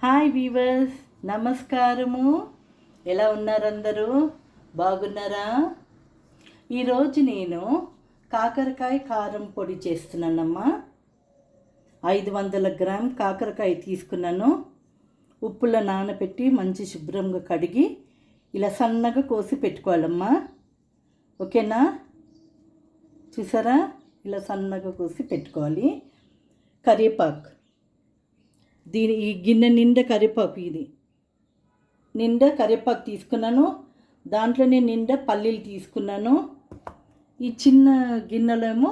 Hi weavers, నమస్కారము. ఎలా ఉన్నారు అందరూ? బాగున్నారా? ఈరోజు నేను కాకరకాయ కారం పొడి చేస్తున్నానమ్మా. 500 గ్రామ్ కాకరకాయ తీసుకున్నాను. ఉప్పులో నానబెట్టి మంచి శుభ్రంగా కడిగి ఇలా సన్నగా కోసి పెట్టుకోవాలమ్మా. ఓకేనా? చూసారా, ఇలా సన్నగా కోసి పెట్టుకోవాలి. కరివేపాకు, ఈ గిన్నె నిండా కరివేపాకు, ఇది నిండా కరివేపాకు తీసుకున్నాను. దాంట్లోనే నిండా పల్లీలు తీసుకున్నాను. ఈ చిన్న గిన్నెలేమో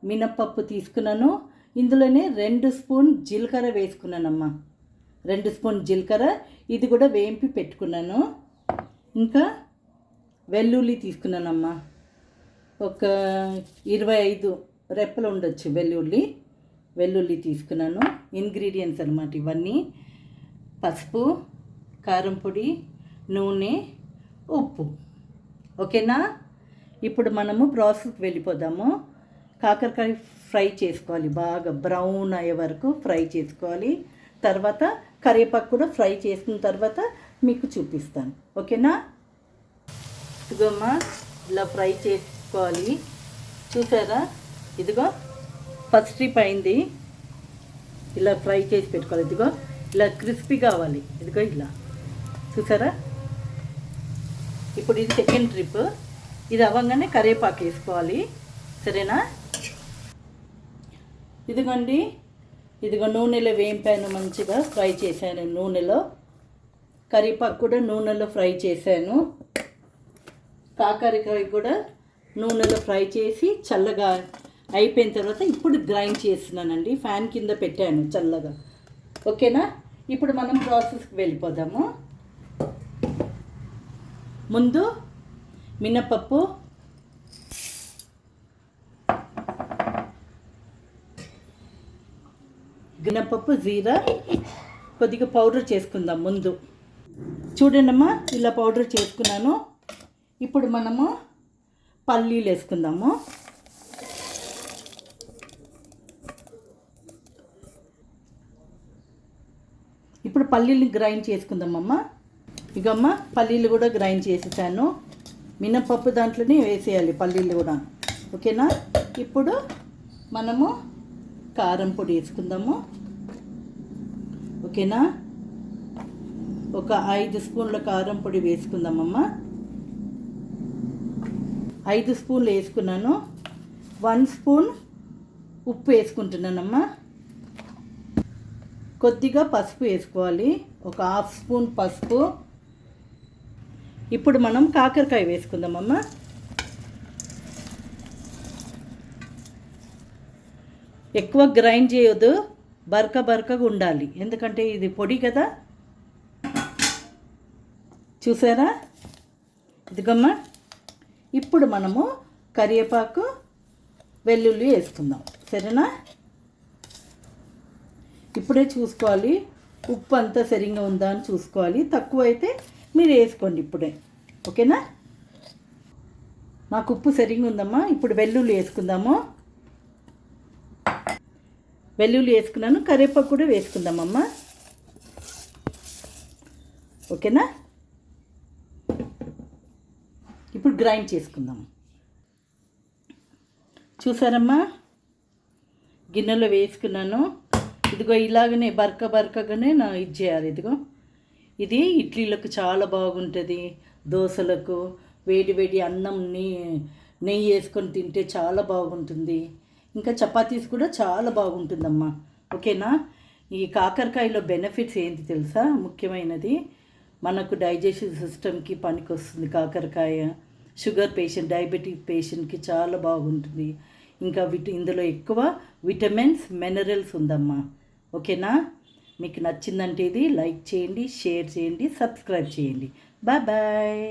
మినపప్పు తీసుకున్నాను. ఇందులోనే 2 స్పూన్ జీలకర్ర వేసుకున్నానమ్మా. 2 స్పూన్ జీలకర్ర, ఇది కూడా వేంపి పెట్టుకున్నాను. ఇంకా వెల్లుల్లి తీసుకున్నానమ్మా. ఒక 25 రెప్పలు ఉండొచ్చు వెల్లుల్లి తీసుకున్నాను. ఇంగ్రీడియంట్స్ అన్నమాట ఇవన్నీ. పసుపు, కారం పొడి, నూనె, ఉప్పు. ఓకేనా? ఇప్పుడు మనము ప్రాసెస్కి వెళ్ళిపోదాము. కాకరకాయ ఫ్రై చేసుకోవాలి, బాగా బ్రౌన్ అయ్యే వరకు ఫ్రై చేసుకోవాలి. తర్వాత కరివేపాకు కూడా ఫ్రై చేసుకున్న తర్వాత మీకు చూపిస్తాను. ఓకేనా? ఇదిగోమ్మా, ఇలా ఫ్రై చేసుకోవాలి. చూసారా, ఇదిగో ఫస్ట్ ట్రిప్ అయింది. ఇలా ఫ్రై చేసి పెట్టుకోవాలి. ఇదిగో ఇలా క్రిస్పీ కావాలి. ఇదిగో ఇలా చూసారా. ఇప్పుడు ఇది సెకండ్ ట్రిప్. ఇది అవ్వగానే కరివేపాకు వేసుకోవాలి. సరేనా? ఇదిగోండి, ఇదిగో నూనెలో వేంపాను, మంచిగా ఫ్రై చేశాను నూనెలో. కరివేపాకు కూడా నూనెలో ఫ్రై చేశాను. కాకరకాయ కూడా నూనెలో ఫ్రై చేసి చల్లగా అయిపోయిన తర్వాత ఇప్పుడు గ్రైండ్ చేస్తున్నానండి. ఫ్యాన్ కింద పెట్టాను చల్లగా. ఓకేనా? ఇప్పుడు మనం ప్రాసెస్కి వెళ్ళిపోదాము. ముందు మినపప్పు, జీరా కొద్దిగా పౌడర్ చేసుకుందాం ముందు. చూడండమ్మా, ఇలా పౌడర్ చేసుకున్నాను. ఇప్పుడు మనము పల్లీలు వేసుకుందాము. ఇప్పుడు పల్లీలు గ్రైండ్ చేసుకుందామమ్మా. ఇగమ్మా, పల్లీలు కూడా గ్రైండ్ చేసేసాను. మినపప్పు దాంట్లోనే వేసేయాలి పల్లీలు కూడా. ఓకేనా? ఇప్పుడు మనము కారం పొడి వేసుకుందాము. ఓకేనా? ఒక 5 స్పూన్ల కారం పొడి వేసుకుందామమ్మా. 5 స్పూన్లు వేసుకున్నాను. 1 స్పూన్ ఉప్పు వేసుకుంటున్నానమ్మా. కొద్దిగా పసుపు వేసుకోవాలి, ఒక 1/2 స్పూన్ పసుపు. ఇప్పుడు మనం కాకరకాయ వేసుకుందామమ్మా. ఎక్కువ గ్రైండ్ చేయొద్దు, బరకగా ఉండాలి, ఎందుకంటే ఇది పొడి కదా. చూసారా? ఇదిగమ్మా, ఇప్పుడు మనము కరివేపాకు, వెల్లుల్లి వేసుకుందాం. సరేనా? ఇప్పుడే చూసుకోవాలి, ఉప్పు అంతా సరిగ్గా ఉందా అని చూసుకోవాలి. తక్కువ అయితే మీరు వేసుకోండి ఇప్పుడే. ఓకేనా? నాకు ఉప్పు సరిగ్గా ఉందమ్మా. ఇప్పుడు వెల్లుల్లి వేసుకుందాము. వెల్లుల్లి వేసుకున్నాను, కరివేపాకు కూడా వేసుకుందామమ్మా. ఓకేనా? ఇప్పుడు గ్రైండ్ చేసుకుందాం. చూసారమ్మా, గిన్నెలో వేసుకున్నాను. ఇదిగో ఇలాగనే బరకగానే ఇది చేయాలి. ఇదిగో ఇది ఇడ్లీలకు చాలా బాగుంటుంది. దోశలకు వేడి అన్నం నెయ్యి వేసుకొని తింటే చాలా బాగుంటుంది. ఇంకా చపాతీస్ కూడా చాలా బాగుంటుందమ్మా. ఓకేనా? ఈ కాకరకాయలో బెనిఫిట్స్ ఏంటి తెలుసా? ముఖ్యమైనది, మనకు డైజెషన్ సిస్టమ్కి పనికి వస్తుంది కాకరకాయ. షుగర్ పేషెంట్, డయాబెటిక్ పేషెంట్కి చాలా బాగుంటుంది. ఇంకా ఇందులో ఎక్కువ విటమిన్స్, మినరల్స్ ఉందమ్మా. ఓకేనా? మీకు నచ్చిందంటే ఇది లైక్ చేయండి, షేర్ చేయండి, సబ్స్క్రైబ్ చేయండి. బాయ్.